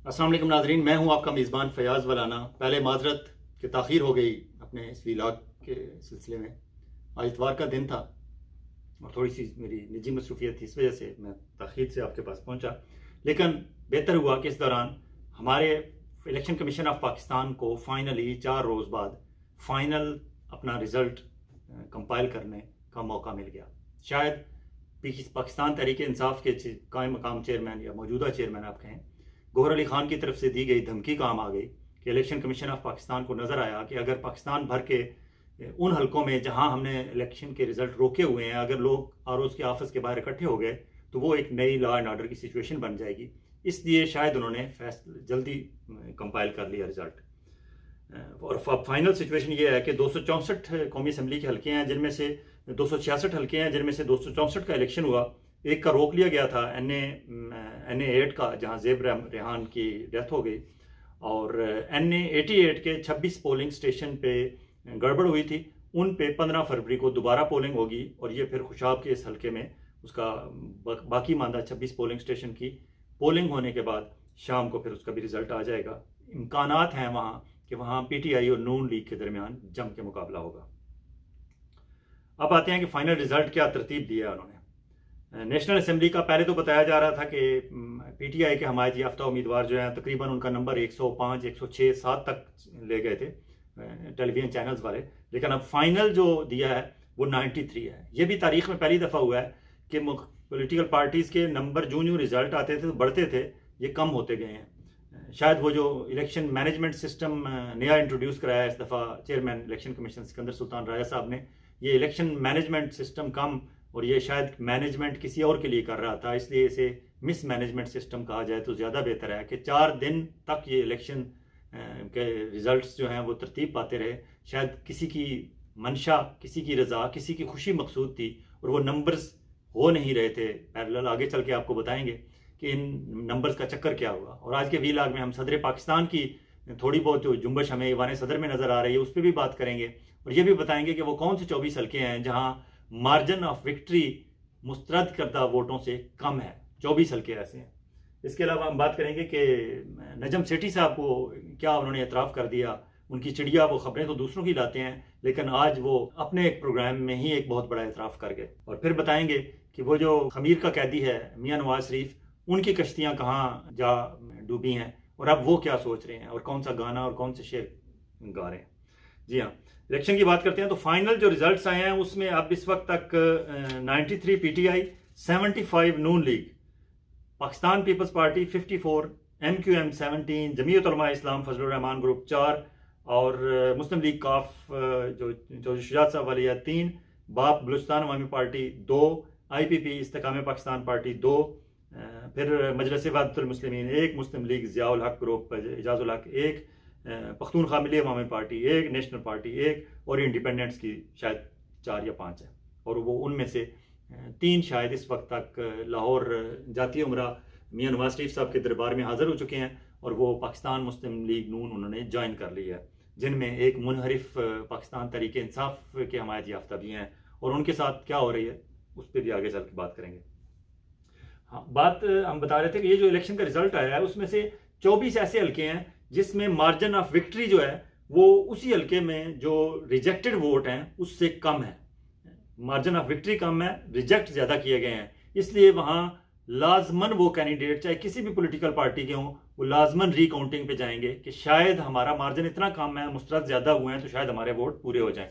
अस्सलाम वालेकुम नाज़रीन, मैं हूं आपका मेज़बान फ़याज़ वलाना। पहले माजरत कि ताख़ीर हो गई अपने इस व्लॉग के सिलसिले में। आज इतवार का दिन था और थोड़ी सी मेरी निजी मसरूफियत थी, इस वजह से मैं ताख़ीर से आपके पास पहुंचा। लेकिन बेहतर हुआ कि इस दौरान हमारे इलेक्शन कमीशन ऑफ पाकिस्तान को फाइनली 4 रोज़ बाद फाइनल अपना रिज़ल्ट कंपाइल करने का मौका मिल गया। शायद पाकिस्तान तहरीक इंसाफ के कायम मकाम चेयरमैन या मौजूदा चेयरमैन आप कहें, गौहर अली खान की तरफ से दी गई धमकी काम आ गई कि इलेक्शन कमीशन ऑफ पाकिस्तान को नज़र आया कि अगर पाकिस्तान भर के उन हलकों में जहां हमने इलेक्शन के रिजल्ट रोके हुए हैं, अगर लोग आरओज़ के ऑफिस के बाहर इकट्ठे हो गए तो वो एक नई लॉ एंड ऑर्डर की सिचुएशन बन जाएगी। इसलिए शायद उन्होंने जल्दी कंपाइल कर लिया रिजल्ट। और फाइनल सिचुएशन ये है कि 264 कौमी असम्बली के हल्के हैं, जिनमें से 266 हल्के हैं, जिनमें से 264 का इलेक्शन हुआ। एक का रोक लिया गया था, NA 8 का, जहां ज़ेब रेहान की डेथ हो गई, और NA 88 के 26 पोलिंग स्टेशन पे गड़बड़ हुई थी। उन पे 15 फरवरी को दोबारा पोलिंग होगी और ये फिर खुशाब के इस हल्के में उसका बाकी मानदा 26 पोलिंग स्टेशन की पोलिंग होने के बाद शाम को फिर उसका भी रिजल्ट आ जाएगा। इम्कानात हैं वहाँ कि वहाँ PTI और नून लीग के दरमियान जम के मुकाबला होगा। अब आते हैं कि फाइनल रिजल्ट क्या तरतीब दिया उन्होंने। नेशनल असेंबली का पहले तो बताया जा रहा था कि PTI के हमायत याफ्ता उम्मीदवार जो हैं तकरीबन उनका नंबर 105, 106, 7 तक ले गए थे टेलीविजन चैनल्स वाले, लेकिन अब फाइनल जो दिया है वो 93 है। ये भी तारीख में पहली दफ़ा हुआ है कि पॉलिटिकल पार्टीज़ के नंबर जो रिजल्ट आते थे तो बढ़ते थे, ये कम होते गए हैं। शायद वो जो इलेक्शन मैनेजमेंट सिस्टम नया इंट्रोड्यूस कराया इस दफ़ा chairman election commission Sikandar Sultan Raja साहब ने, ये इलेक्शन मैनेजमेंट सिस्टम कम और ये शायद मैनेजमेंट किसी और के लिए कर रहा था, इसलिए इसे मिस मैनेजमेंट सिस्टम कहा जाए तो ज़्यादा बेहतर है कि 4 दिन तक ये इलेक्शन के रिजल्ट्स जो हैं वो तरतीब पाते रहे। शायद किसी की मंशा, किसी की रज़ा, किसी की खुशी मकसूद थी और वो नंबर्स हो नहीं रहे थे पैरेलल। आगे चल के आपको बताएंगे कि इन नंबर्स का चक्कर क्या हुआ। और आज के व्लॉग में हम सदर पाकिस्तान की थोड़ी बहुत जो जुम्बश हमें ईवान सदर में नज़र आ रही है उस पर भी बात करेंगे और ये भी बताएंगे कि वो कौन से 24 हल्के हैं जहां मार्जिन ऑफ विक्ट्री मुस्तरद करदा वोटों से कम है। 24 हल्के ऐसे हैं। इसके अलावा हम बात करेंगे कि नजम सेठी साहब को क्या उन्होंने एतराफ़ कर दिया। उनकी चिड़िया, वो खबरें तो दूसरों की लाते हैं लेकिन आज वो अपने एक प्रोग्राम में ही एक बहुत बड़ा एतराफ़ कर गए। और फिर बताएंगे कि वो जो खमीर का कैदी है मियाँ नवाज शरीफ, उनकी कश्तियाँ कहाँ जा डूबी हैं और अब वो क्या सोच रहे हैं और कौन सा गाना और कौन से शेर गा रहे हैं। जी हाँ, इलेक्शन की बात करते हैं तो फाइनल जो रिजल्ट्स आए हैं उसमें अब इस वक्त तक 93 PTI, 75 Noon League, Pakistan Peoples Party 54, MQM 17, Jamiat Ulema Islam Fazlur Rahman group 4 और मुस्लिम लीग काफ जो शुजात साहब वाली है 3, बाप बलूचिस्तान अवामी पार्टी 2, IPP इस्तेकाम पाकिस्तान पार्टी 2, फिर मजलिस वहदतुल मुस्लिमीन 1, मुस्लिम लीग ज़ियाउल हक ग्रुप इजाजुल हक 1, पख्तूनख्वा मिली अवामी पार्टी 1, नेशनल पार्टी 1 और इंडिपेंडेंट्स की शायद 4 या 5 है। और वो उनमें से 3 शायद इस वक्त तक लाहौर जाती उमरा मियाँ नवाज शरीफ साहब के दरबार में हाजिर हो चुके हैं और वो पाकिस्तान मुस्लिम लीग नून उन्होंने ज्वाइन कर ली है, जिनमें एक मुनहरिफ पाकिस्तान तहरीक इंसाफ के हमायत याफ्ता भी हैं और उनके साथ क्या हो रही है उस पर भी आगे चल के बात करेंगे। हाँ, बात हम बता रहे थे कि ये जो इलेक्शन का रिजल्ट आया है उसमें से 24 ऐसे हल्के हैं जिसमें मार्जिन ऑफ विक्ट्री जो है वो उसी हल्के में जो रिजेक्टेड वोट हैं उससे कम है। मार्जिन ऑफ विक्ट्री कम है, रिजेक्ट ज़्यादा किए गए हैं, इसलिए वहाँ लाजमन वो कैंडिडेट चाहे किसी भी पॉलिटिकल पार्टी के हों वो लाजमन रिकाउंटिंग पे जाएंगे कि शायद हमारा मार्जिन इतना कम है, मुस्तरद ज़्यादा हुए हैं तो शायद हमारे वोट पूरे हो जाएं।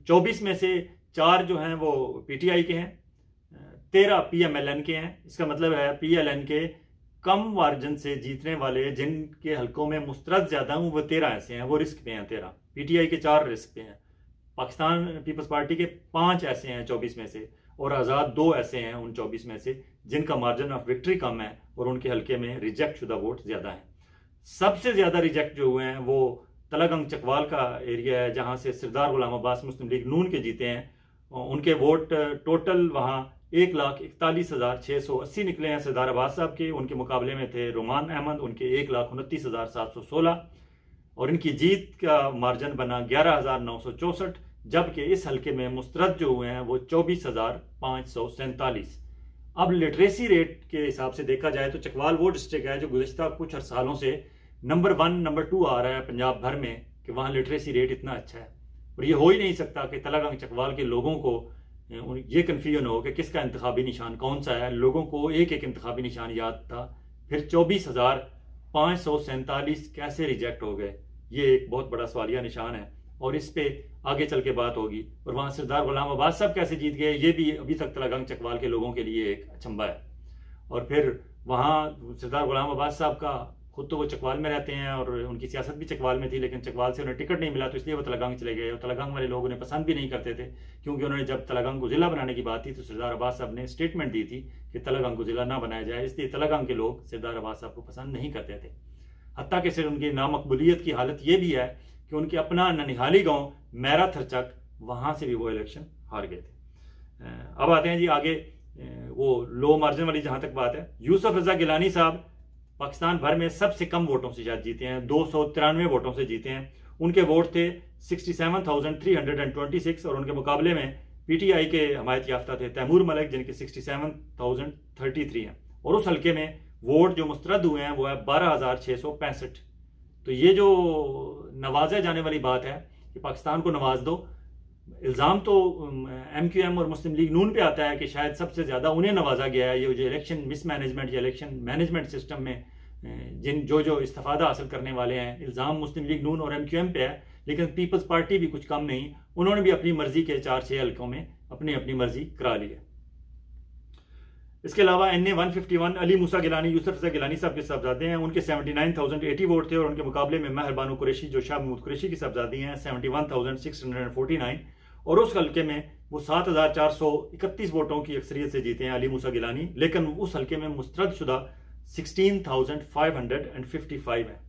24 में से 4 जो हैं वो PTI के हैं, 13 PMLN के हैं। इसका मतलब है PLN के कम मार्जिन से जीतने वाले जिनके हलकों में मुस्तरद ज़्यादा हूँ वो 13 ऐसे हैं, वो रिस्क पे हैं 13। PTI के 4 रिस्क पे हैं, पाकिस्तान पीपल्स पार्टी के 5 ऐसे हैं 24 में से और आज़ाद 2 ऐसे हैं उन 24 में से जिनका मार्जिन ऑफ विक्ट्री कम है और उनके हलके में रिजेक्ट शुदा वोट ज़्यादा हैं। सबसे ज़्यादा रिजेक्ट जो हुए हैं वो तलागंग चकवाल का एरिया है जहाँ से सरदार गुलाम अब्बास मुस्लिम लीग नून के जीते हैं। उनके वोट टोटल वहाँ 1,41,680 निकले हैं सरदार अब्बास साहब के। उनके मुकाबले में थे रुमान अहमद, उनके 1,29,716 और इनकी जीत का मार्जिन बना 11,964, जबकि इस हल्के में मुस्तरद जो हुए हैं वो 24,547। अब लिटरेसी रेट के हिसाब से देखा जाए तो चकवाल वो डिस्ट्रिक्ट है जो गुज़श्ता कुछ सालों से नंबर 1 नंबर 2 आ रहा है पंजाब भर में कि वहाँ लिटरेसी रेट इतना अच्छा है। और ये हो ही नहीं सकता कि तलागंग चकवाल के लोगों को ये कन्फ्यूजन हो कि किसका इंतखाबी निशान कौन सा है। लोगों को एक एक इंतखाबी निशान याद था, फिर 24,547 कैसे रिजेक्ट हो गए, ये एक बहुत बड़ा सवालिया निशान है और इस पे आगे चल के बात होगी। और वहाँ सरदार गुलाम अब्बास साहब कैसे जीत गए, ये भी अभी तक तलागंग चकवाल के लोगों के लिए एक अचंभा है। और फिर वहाँ सरदार गुलाम अब्बास साहब का खुद तो वो चकवाल में रहते हैं और उनकी सियासत भी चकवाल में थी, लेकिन चकवाल से उन्हें टिकट नहीं मिला तो इसलिए वो तलागंग चले गए। और तलागंग वाले लोग उन्हें पसंद भी नहीं करते थे, क्योंकि उन्होंने जब तलागंग को ज़िला बनाने की बात थी तो सरदार अब्बास साहब ने स्टेटमेंट दी थी कि तलागंग को ज़िला ना बनाया जाए, इसलिए तलागंग के लोग सरदार अब्बास साहब को पसंद नहीं करते थे। हत्ता कि सिर्फ उनकी नामकबूलियत की हालत ये भी है कि उनके अपना ननिहाली गाँव मैरा थरचक, वहाँ से भी वो इलेक्शन हार गए थे। अब आते हैं जी आगे, वो लो मार्जिन वाली जहाँ तक बात है, यूसुफ रजा गिलानी साहब पाकिस्तान भर में सबसे कम वोटों से शायद जीते हैं, 293 वोटों से जीते हैं। उनके वोट थे 67,326 और उनके मुकाबले में पीटीआई के हमायत याफ्ता थे तैमूर मलिक जिनके 67,033 हैं। और उस हल्के में वोट जो मुस्तरद हुए हैं वो है 12,665। तो ये जो नवाजे जाने वाली बात है कि पाकिस्तान को नवाज दो, इल्ज़ाम तो MQM और मुस्लिम लीग नून पे आता है कि शायद सबसे ज़्यादा उन्हें नवाजा गया है। ये जो इलेक्शन मिसमैनेजमेंट या इलेक्शन मैनेजमेंट सिस्टम में जिन जो इस्तिफादा हासिल करने वाले हैं, इल्ज़ाम मुस्लिम लीग नून और MQM पे है, लेकिन पीपल्स पार्टी भी कुछ कम नहीं, उन्होंने भी अपनी मर्जी के 4-6 हल्कों में अपनी मर्जी करा ली है। इसके अलावा NA 151 अली मूसा गिलानी यूसुफ रज़ा गिलानी साहब के साहबजादे हैं, उनके 79,080 वोट थे और उनके मुकाबले में महर बानो कुरैशी जो शाह महमूद कुरैशी की साहबजादी हैं 71,649 और उस हल्के में वो 7,431 वोटों की अक्सरियत से जीते हैं अली मूसा गिलानी, लेकिन उस हल्के में मुस्तरद शुदा 16,555 है।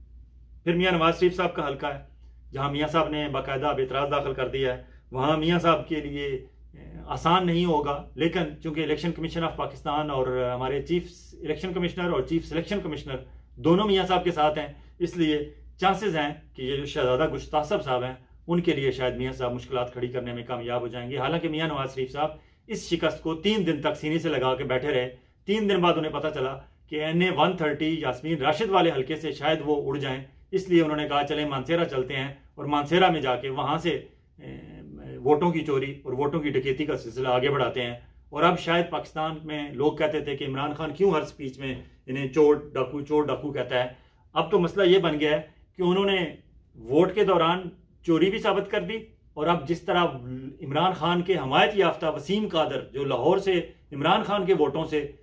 फिर मियाँ नवाज शरीफ साहब का हल्का है जहाँ मियाँ साहब ने बाकायदा अब एतराज़ दाखिल कर दिया है। वहाँ मियाँ साहब के लिए आसान नहीं होगा, लेकिन चूंकि इलेक्शन कमीशन ऑफ पाकिस्तान और हमारे चीफ इलेक्शन कमिश्नर और चीफ सिलेक्शन कमिश्नर दोनों मियाँ साहब के साथ हैं, इसलिए चांसेस हैं कि ये जो शहजादा गुश्तासब साहब हैं उनके लिए शायद मियाँ साहब मुश्किलात खड़ी करने में कामयाब हो जाएंगे। हालांकि मियाँ नवाज शरीफ साहब इस शिकस्त को 3 दिन तक सीने से लगा के बैठे रहे। 3 दिन बाद उन्हें पता चला कि NA 130 यास्मीन राशिद वाले हल्के से शायद वो उड़ जाएं, इसलिए उन्होंने कहा चले मानसेरा चलते हैं और मानसेरा में जाके वहाँ से वोटों की चोरी और वोटों की डकैती का सिलसिला आगे बढ़ाते हैं। और अब शायद पाकिस्तान में लोग कहते थे कि इमरान खान क्यों हर स्पीच में इन्हें चोर डाकू कहता है। अब तो मसला ये बन गया है कि उन्होंने वोट के दौरान चोरी भी साबित कर दी और अब जिस तरह इमरान खान के हमायत याफ्ता वसीम कादर जो लाहौर से इमरान खान के वोटों से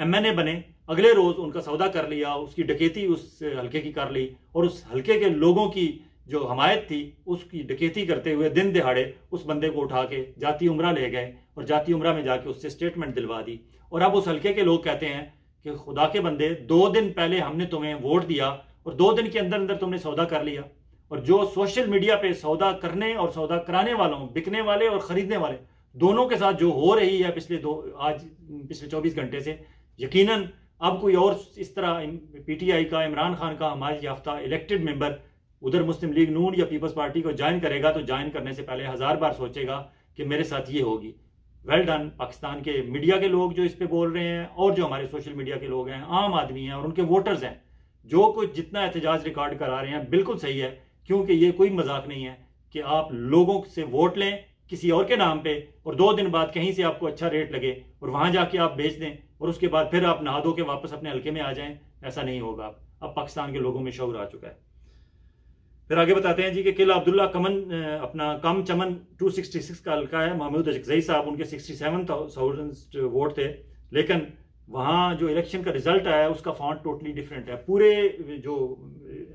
MNA बने, अगले रोज उनका सौदा कर लिया, उसकी डकैती उस हल्के की कर ली और उस हल्के के लोगों की जो हमायत थी उसकी डकैती करते हुए दिन दिहाड़े उस बंदे को उठा के जाती उम्रा ले गए और जाती उम्रा में जाके उससे स्टेटमेंट दिलवा दी। और अब उस हल्के के लोग कहते हैं कि खुदा के बंदे 2 दिन पहले हमने तुम्हें वोट दिया और 2 दिन के अंदर अंदर तुमने सौदा कर लिया। और जो सोशल मीडिया पे सौदा करने और सौदा कराने वालों, बिकने वाले और खरीदने वाले दोनों के साथ जो हो रही है पिछले 24 घंटे से, यकीनन अब कोई और इस तरह PTI का इमरान खान का हमायत याफ्ता इलेक्टेड मेंबर उधर मुस्लिम लीग नून या पीपल्स पार्टी को ज्वाइन करेगा तो ज्वाइन करने से पहले 1000 बार सोचेगा कि मेरे साथ ये होगी। वेल डन पाकिस्तान के मीडिया के लोग जो इस पे बोल रहे हैं और जो हमारे सोशल मीडिया के लोग हैं, आम आदमी हैं और उनके वोटर्स हैं, जो कुछ जितना एहतजाज रिकॉर्ड करा रहे हैं बिल्कुल सही है, क्योंकि ये कोई मजाक नहीं है कि आप लोगों से वोट लें किसी और के नाम पे और 2 दिन बाद कहीं से आपको अच्छा रेट लगे और वहां जाके आप बेच दें और उसके बाद फिर आप नहा धो के वापस अपने हल्के में आ जाएं। ऐसा नहीं होगा। अब पाकिस्तान के लोगों में शऊर आ चुका है। फिर आगे बताते हैं जी कि किला अब्दुल्ला अपना कम चमन 266 का हल्का है, महमूद अजगज़ई साहब उनके 67,000 वोट थे, लेकिन वहाँ जो इलेक्शन का रिजल्ट आया है उसका फॉन्ट टोटली डिफरेंट है। पूरे जो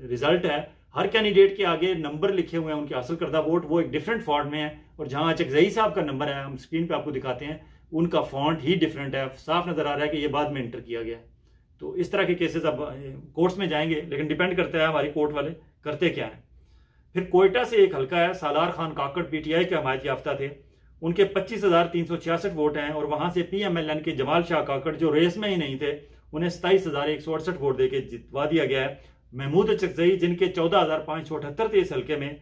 रिजल्ट है हर कैंडिडेट के आगे नंबर लिखे हुए हैं, उनके हासिल करदा वोट वो एक डिफरेंट फॉन्ट में है और जहाँ अजगज़ई साहब का नंबर है हम स्क्रीन पे आपको दिखाते हैं, उनका फॉन्ट ही डिफरेंट है। साफ नजर आ रहा है कि ये बाद में इंटर किया गया है। तो इस तरह के केसेस अब कोर्ट्स में जाएंगे, लेकिन डिपेंड करता है हमारी कोर्ट वाले करते क्या है। फिर कोयटा से एक हल्का है, सालार खान काकड़ PTI के हमायत याफ्ता थे, उनके 25,366 वोट हैं और वहां से PMLN के जमाल शाह काकड़ जो रेस में ही नहीं थे उन्हें 27,168 वोट देके जितवा दिया गया है। महमूद अजगज़ई जिनके 14,578 थे इस हल्के में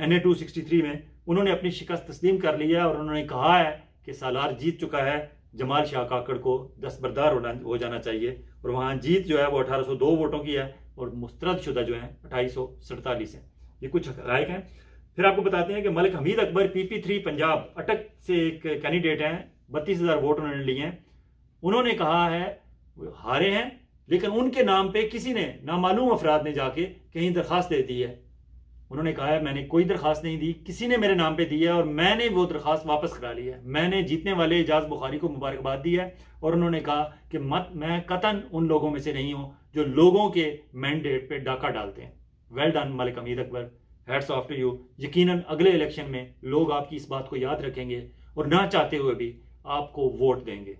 NA 263 में, उन्होंने अपनी शिकस्त तस्लीम कर लिया और उन्होंने कहा है कि सालार जीत चुका है जमाल शाह काकड़ को दस्तबरदार हो जाना चाहिए। और वहाँ जीत जो है वो 1802 वोटों की है और मुस्तरद शुदा जो है 2847 है। ये कुछ हक़ाइक़ हैं। फिर आपको बताते हैं कि मलिक हमीद अकबर PP3 पंजाब अटक से एक कैंडिडेट हैं, 32,000 वोट उन्होंने लिए हैं। उन्होंने कहा है हारे हैं, लेकिन उनके नाम पे किसी ने नामालूम अफराद ने जाके कहीं दरखास्त दे दी है। उन्होंने कहा है मैंने कोई दरखास्त नहीं दी, किसी ने मेरे नाम पे दी है और मैंने वो दरखास्त वापस करा ली है। मैंने जीतने वाले एजाज बुखारी को मुबारकबाद दी है और उन्होंने कहा कि मैं कतन उन लोगों में से नहीं हूं जो लोगों के मैंडेट पे डाका डालते हैं। Well done Malik Hamid Akbar, hats off to you. यकीनन अगले इलेक्शन में लोग आपकी इस बात को याद रखेंगे और ना चाहते हुए भी आपको वोट देंगे।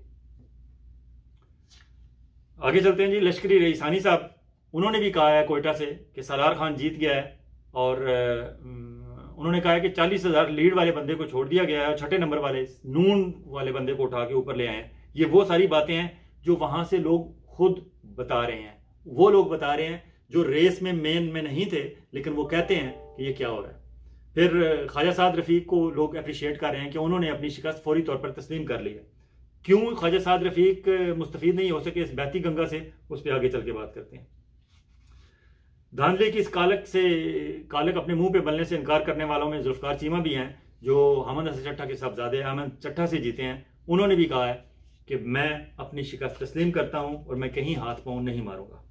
आगे चलते हैं जी। लश्करी रईसानी साहब, उन्होंने भी कहा है कोयटा से कि सालार खान जीत गया है और उन्होंने कहा है कि 40,000 लीड वाले बंदे को छोड़ दिया गया है और छठे नंबर वाले नून वाले बंदे को उठा के ऊपर ले आए हैं। ये वो सारी बातें हैं जो वहां से लोग खुद बता रहे हैं, वो लोग बता रहे हैं जो रेस में मेन में नहीं थे, लेकिन वो कहते हैं कि ये क्या हो रहा है। फिर ख्वाजा साद रफीक को लोग अप्रिशिएट कर रहे हैं कि उन्होंने अपनी शिकस्त फौरी तौर पर तस्लीम कर ली है। क्यों ख्वाजा साद रफीक मुस्तफीद नहीं हो सके इस बैती गंगा से, उस पर आगे चल के बात करते हैं। धांधले की इस कालक अपने मुंह पे बनने से इनकार करने वालों में जुल्फकार चीमा भी हैं, जो हमद हसन चट्टा के साहबजादे अहमद चट्टा से जीते हैं। उन्होंने भी कहा है कि मैं अपनी शिकस्त तस्लीम करता हूं और मैं कहीं हाथ पांव नहीं मारूंगा।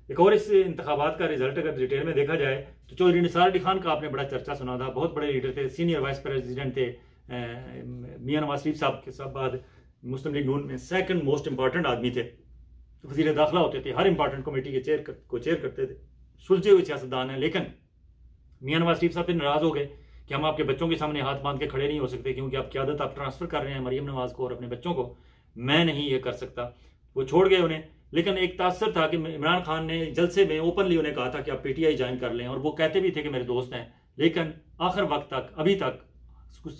एक और इस इंतखाबात का रिजल्ट अगर डिटेल में देखा जाए तो चौधरी निसार अली खान का आपने बड़ा चर्चा सुना था, बहुत बड़े लीडर थे, सीनियर वाइस प्रेसिडेंट थे, मियां नवाज शरीफ साहब के सब बाद मुस्लिम लीग नून में सेकंड मोस्ट इंपॉर्टेंट आदमी थे, वजीर दाखिला होते थे, हर इंपॉर्टेंट कमेटी के चेयर करते थे, सुलझे हुए सियासतदान हैं। लेकिन मियां नवाज शरीफ साहब से नाराज हो गए कि हम आपके बच्चों के सामने हाथ बांध के खड़े नहीं हो सकते, क्योंकि आप क़यादत आप ट्रांसफर कर रहे हैं मरियम नवाज को और अपने बच्चों को, मैं नहीं ये कर सकता। वो छोड़ गए उन्हें। लेकिन एक तासर था कि इमरान खान ने जलसे में ओपनली उन्हें कहा था कि आप PTI ज्वाइन कर लें, और वो कहते भी थे कि मेरे दोस्त हैं। लेकिन आखिर वक्त तक अभी तक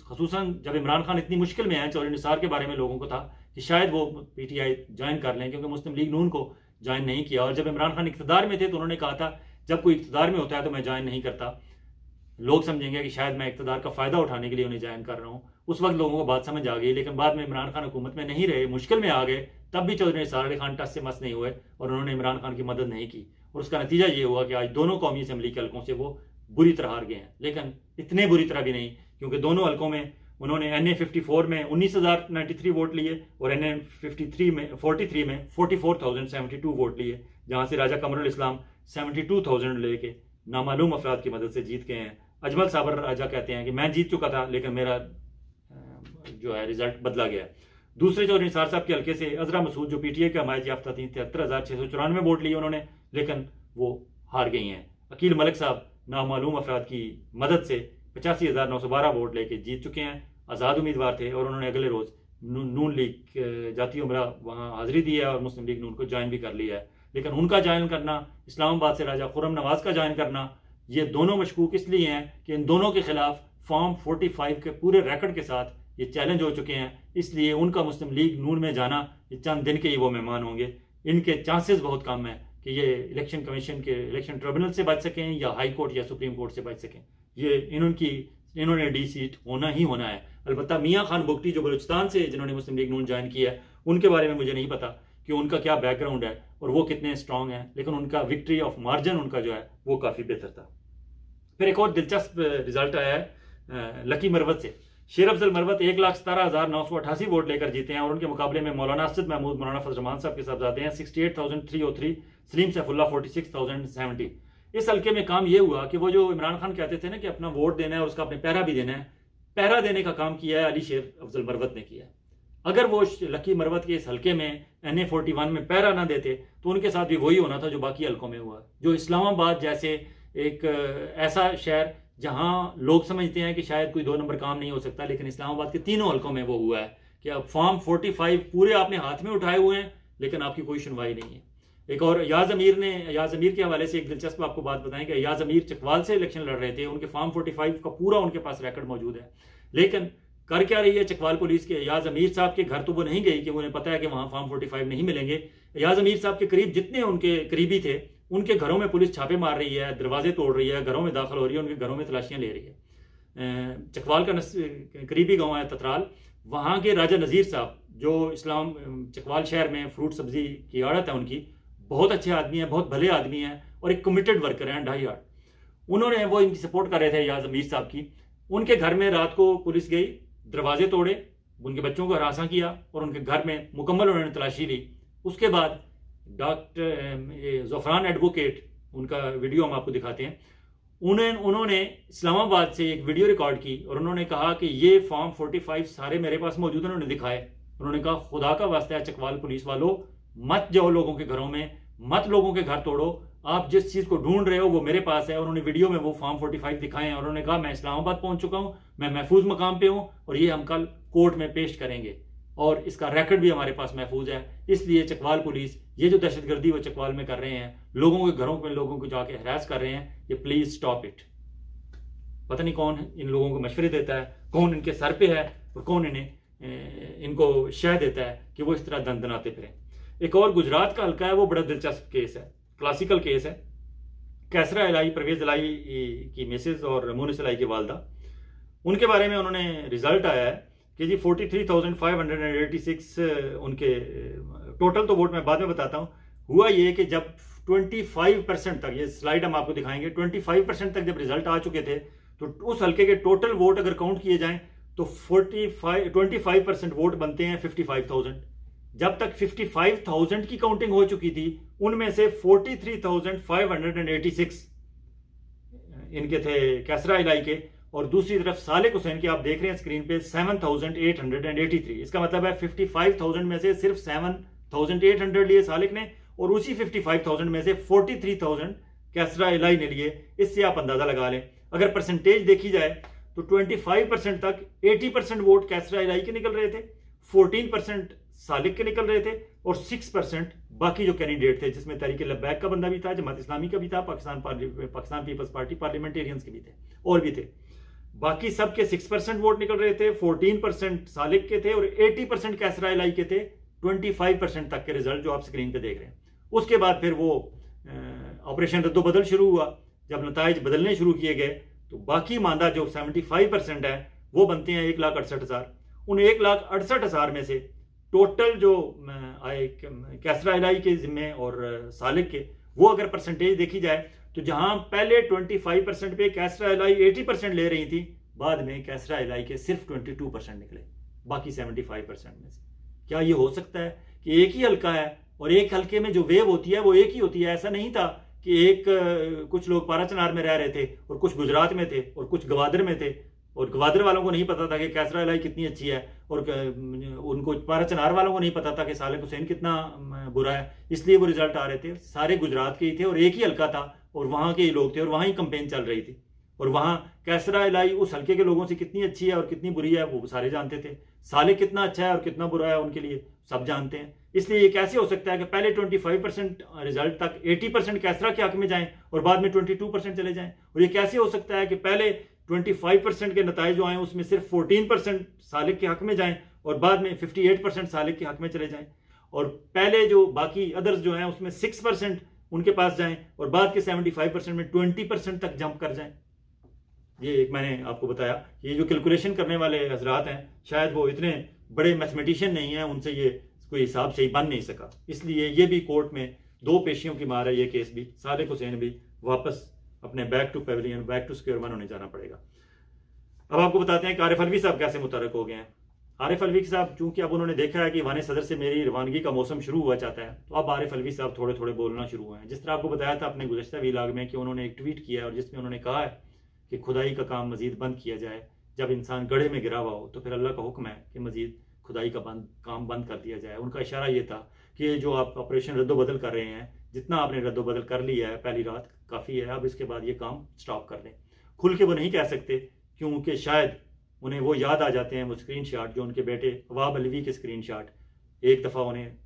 खसूसन जब इमरान खान इतनी मुश्किल में है, चौधरी निसार के बारे में लोगों को था कि शायद वो PTI ज्वाइन कर लें, क्योंकि मुस्लिम लीग नून को ज्वाइन नहीं किया। और जब इमरान खान इक़्तिदार में थे तो उन्होंने कहा था जब कोई इक़्तिदार में होता है तो मैं ज्वाइन नहीं करता, लोग समझेंगे कि शायद मैं इक़्तिदार का फ़ायदा उठाने के लिए उन्हें ज्वाइन कर रहा हूँ। उस वक्त लोगों को बात समझ आ गई। लेकिन बाद में इमरान खान हुकूमत में नहीं रहे, मुश्किल में आ गए, तब भी चौधरी निसार अली खान टस से मस नहीं हुए और उन्होंने इमरान खान की मदद नहीं की। और उसका नतीजा ये हुआ कि आज दोनों कौमी असम्बली के हल्कों से वो बुरी तरह हार गए हैं। लेकिन इतने बुरी तरह भी नहीं, क्योंकि दोनों हल्कों में उन्होंने NA 54 में 19,093 वोट लिए और NA 43 में 44,072 वोट लिए, जहां से राजा कमरुल इस्लाम 72,000 लेके नामालूम अफराद की मदद से जीत गए हैं। अजमल साबर राजा कहते हैं कि मैं जीत चुका था, लेकिन मेरा जो है रिजल्ट बदला गया। दूसरे चौधरी निसार साहब के हल्के से अजरा मसूद जो PTI के हमायत याफ्ता थी, 73,694 वोट लिए उन्होंने, लेकिन वो हार गई हैं। अकील मलिक साहब नामालूम अफराद की मदद से 85,912 वोट लेके जीत चुके हैं, आज़ाद उम्मीदवार थे, और उन्होंने अगले रोज नून लीग जाती उमरा वहाँ हाजिरी दी है और मुस्लिम लीग नून को ज्वाइन भी कर लिया है। लेकिन उनका ज्वाइन करना, इस्लामाबाद से राजा खुर्रम नवाज का ज्वाइन करना, ये दोनों मशकूक इसलिए हैं कि इन दोनों के खिलाफ फॉर्म 45 के पूरे रिकॉर्ड के साथ ये चैलेंज हो चुके हैं। इसलिए उनका मुस्लिम लीग नून में जाना, ये चंद दिन के ही वो मेहमान होंगे। इनके चांसेस बहुत कम है कि ये इलेक्शन कमीशन के इलेक्शन ट्रिब्यूनल से बच सकें या हाई कोर्ट या सुप्रीम कोर्ट से बच सकें। ये इन्होंने D सीट होना ही होना है। अलबत्ता मियाँ खान बुगटी जो बलूचिस्तान से जिन्होंने मुस्लिम लीग नून ज्वाइन किया है, उनके बारे में मुझे नहीं पता कि उनका क्या बैकग्राउंड है और वो कितने स्ट्रांग हैं, लेकिन उनका विक्ट्री ऑफ मार्जिन उनका जो है वो काफ़ी बेहतर था। फिर एक और दिलचस्प रिजल्ट आया है लकी मरवत से। शेर अफजल मरवत 1,17,988 वोट लेकर जीते हैं और उनके मुकाबले में मौलाना असद महमूद, मौलाना फजल रहमान साहब के साहबजादे हैं 68,303, सलीम सैफुल्लाह 46,070। इस हल्के में काम ये हुआ कि वो जो इमरान खान कहते थे ना कि अपना वोट देना है और उसका अपने पैरा भी देना है, पैरा देने का काम किया है अली शेर अफजल मरवत ने किया है। अगर वो लकी मरवत के इस हल्के में NA 41 में पैरा ना देते तो उनके साथ भी वही होना था जो बाकी हल्कों में हुआ। जो इस्लामाबाद जैसे एक ऐसा शहर जहां लोग समझते हैं कि शायद कोई 2 नंबर काम नहीं हो सकता, लेकिन इस्लामाबाद के तीनों हल्कों में वो हुआ है कि अब फॉर्म 45 पूरे आपने हाथ में उठाए हुए हैं, लेकिन आपकी कोई सुनवाई नहीं है। एक और याज अमीर के हवाले से एक दिलचस्प आपको बात बताएं कि याज अमीर चकवाल से इलेक्शन लड़ रहे थे, उनके फॉर्म 45 का पूरा उनके पास रिकॉर्ड मौजूद है। लेकिन कर क्या रही है चकवाल पुलिस के, याज अमीर साहब के घर तो वो नहीं गई कि उन्हें पता है कि वहां फॉर्म 45 नहीं मिलेंगे। याज अमीर साहब के करीब जितने उनके करीबी थे, उनके घरों में पुलिस छापे मार रही है, दरवाजे तोड़ रही है, घरों में दाखिल हो रही है, उनके घरों में तलाशियां ले रही है। चकवाल का करीबी गांव है ततराल, वहाँ के राजा नज़ीर साहब जो इस्लाम चकवाल शहर में फ्रूट सब्जी की आड़त है उनकी, बहुत अच्छे आदमी हैं, बहुत भले आदमी हैं और एक कमिटेड वर्कर हैं, डाई हार्ट। उन्होंने वो इनकी सपोर्ट कर रहे थे याज अमीर साहब की। उनके घर में रात को पुलिस गई, दरवाजे तोड़े, उनके बच्चों को हरासा किया और उनके घर में मुकम्मल उन्होंने तलाशी ली। उसके बाद डॉक्टर ज़फ़रान एडवोकेट, उनका वीडियो हम आपको दिखाते हैं, उन्होंने इस्लामाबाद से एक वीडियो रिकॉर्ड की और उन्होंने कहा कि ये फॉर्म 45 सारे मेरे पास मौजूद है। उन्होंने दिखाए, उन्होंने कहा खुदा का वास्ता है चकवाल पुलिस वालों, मत जाओ लोगों के घरों में, मत लोगों के घर तोड़ो, आप जिस चीज़ को ढूंढ रहे हो वो मेरे पास है। उन्होंने वीडियो में वो फॉर्म 45 दिखाए और उन्होंने कहा मैं इस्लामाबाद पहुंच चुका हूं, मैं महफूज मकाम पे हूं और ये हम कल कोर्ट में पेश करेंगे और इसका रिकॉर्ड भी हमारे पास महफूज है। इसलिए चकवाल पुलिस ये जो दहशतगर्दी वो चकवाल में कर रहे हैं, लोगों के घरों में लोगों को जाके हरास कर रहे हैं, ये प्लीज स्टॉप इट। पता नहीं कौन इन लोगों को मशवरे देता है, कौन इनके सर पे है और कौन इनको शह देता है कि वो इस तरह दंदनाते फिरें। एक और गुजरात का हल्का है, वो बड़ा दिलचस्प केस है, क्लासिकल केस है। कैसरा इलाई, परवेज इलाई की मिसेज और मोनिस इलाई की वालदा, उनके बारे में उन्होंने रिजल्ट आया है कि जी 43,586 उनके टोटल, तो वोट मैं बाद में बताता हूँ। हुआ ये कि जब 25% तक, ये स्लाइड हम आपको दिखाएंगे, 25% तक जब रिजल्ट आ चुके थे तो उस हल्के के टोटल वोट अगर काउंट किए जाएं तो 25% वोट बनते हैं 55,000। जब तक 55,000 की काउंटिंग हो चुकी थी उनमें से 43,586 इनके थे कैसरा इलाई के, और दूसरी तरफ सालिक हुसैन के आप देख रहे हैं स्क्रीन पे 7,883। इसका मतलब है 55,000 में से सिर्फ 7,800 लिए सालिक ने और उसी 55,000 में से 43,000 कैसरा इलाई ने लिए। इससे आप अंदाजा लगा लें, अगर परसेंटेज देखी जाए तो 25% तक 80% वोट कैसरा इलाई के निकल रहे थे, 14% सालिक के निकल रहे थे और 6% बाकी जो कैंडिडेट थे, जिसमें तहरीक लब्बैक का बंदा भी था, जमात इस्लामी का भी था, पाकिस्तान पीपल्स पार्टी पार्लियामेंटेरियंस के भी थे और भी थे। बाकी सबके 6% वोट निकल रहे थे, 14% सालिक के थे और 80% कैसरा इलाई के थे। 25% तक के रिजल्ट जो आप स्क्रीन पे देख रहे हैं। उसके बाद फिर वो ऑपरेशन रद्दोबदल शुरू हुआ। जब नताइज बदलने शुरू किए गए तो बाकी मानदा जो 75% है वो बनते हैं 1,68,000। उन 1,68,000 में से टोटल जो आए कैसरा इलाई के जिम्मे और सालिक के, वो अगर परसेंटेज देखी जाए तो जहां पहले 25% पे कैसरा इलाई 80% ले रही थी, बाद में कैसरा इलाई के सिर्फ 22% निकले बाकी 75% में से। क्या ये हो सकता है कि एक ही हल्का है और एक हल्के में जो वेव होती है वो एक ही होती है? ऐसा नहीं था कि कुछ लोग पाराचनार में रह रहे थे और कुछ गुजरात में थे और कुछ गवादर में थे, और गवादर वालों को नहीं पता था कि कैसरा इलाई कितनी अच्छी है और उनको पाराचनार वालों को नहीं पता था कि सालिक हुसैन कितना बुरा है, इसलिए वो रिजल्ट आ रहे थे। सारे गुजरात के ही थे और एक ही हल्का था और वहां के ही लोग थे और वहां ही कंपेन चल रही थी, और वहां कैसरा इलाई उस हल्के के लोगों से कितनी अच्छी है और कितनी बुरी है वो सारे जानते थे। सालिक कितना अच्छा है और कितना बुरा है उनके लिए सब जानते हैं। इसलिए ये कैसे हो सकता है कि पहले 25% रिजल्ट तक 80% कैसरा के हक में जाएं और बाद में 22% चले जाएं? और ये कैसे हो सकता है कि पहले 25% के नताइज जो आए उसमें सिर्फ 14% सालिक के हक में जाएं और बाद में 58% सालिक के हक में चले जाएं, और पहले जो बाकी अदर्स जो हैं उसमें 6% उनके पास जाएं और बाद के 75% में 20% तक जंप कर जाएं? ये एक मैंने आपको बताया। ये जो कैलकुलेशन करने वाले हजरात हैं शायद वो इतने बड़े मैथमेटिशियन नहीं हैं, उनसे ये कोई हिसाब से ही बन नहीं सका। इसलिए ये भी कोर्ट में दो पेशियों की मार है। ये केस भी सालिक हुसैन भी वापस अपने back to pavilion, back to square one होने जाना पड़ेगा। अब आपको बताते हैं कि आरिफ अलवी साहब कैसे मुतरक हो गए हैं। आरिफ अलवी साहब चूंकि अब उन्होंने देखा है कि वाने सदर से मेरी रवानगी का मौसम शुरू हुआ चाहता है, तो अब आरिफ अलवी साहब थोड़े थोड़े बोलना शुरू हुए हैं। जिस तरह आपको बताया था अपने गुज़श्ता व्लॉग में कि उन्होंने एक ट्वीट किया है और जिसमें उन्होंने कहा है कि खुदाई का काम मजीद बंद किया जाए। जब इंसान गड्ढे में गिरा हुआ हो तो फिर अल्लाह का हुक्म है कि मजीद खुदाई का काम बंद कर दिया जाए। उनका इशारा ये था कि जो आप ऑपरेशन रद्दोबदल कर रहे हैं, जितना आपने रद्दोबदल कर लिया है पहली रात काफ़ी है, अब इसके बाद ये काम स्टॉप कर दें। खुल के वो नहीं कह सकते क्योंकि शायद उन्हें वो याद आ जाते हैं वो स्क्रीनशॉट जो उनके बेटे अवाब अलवी के स्क्रीनशॉट। एक दफ़ा उन्हें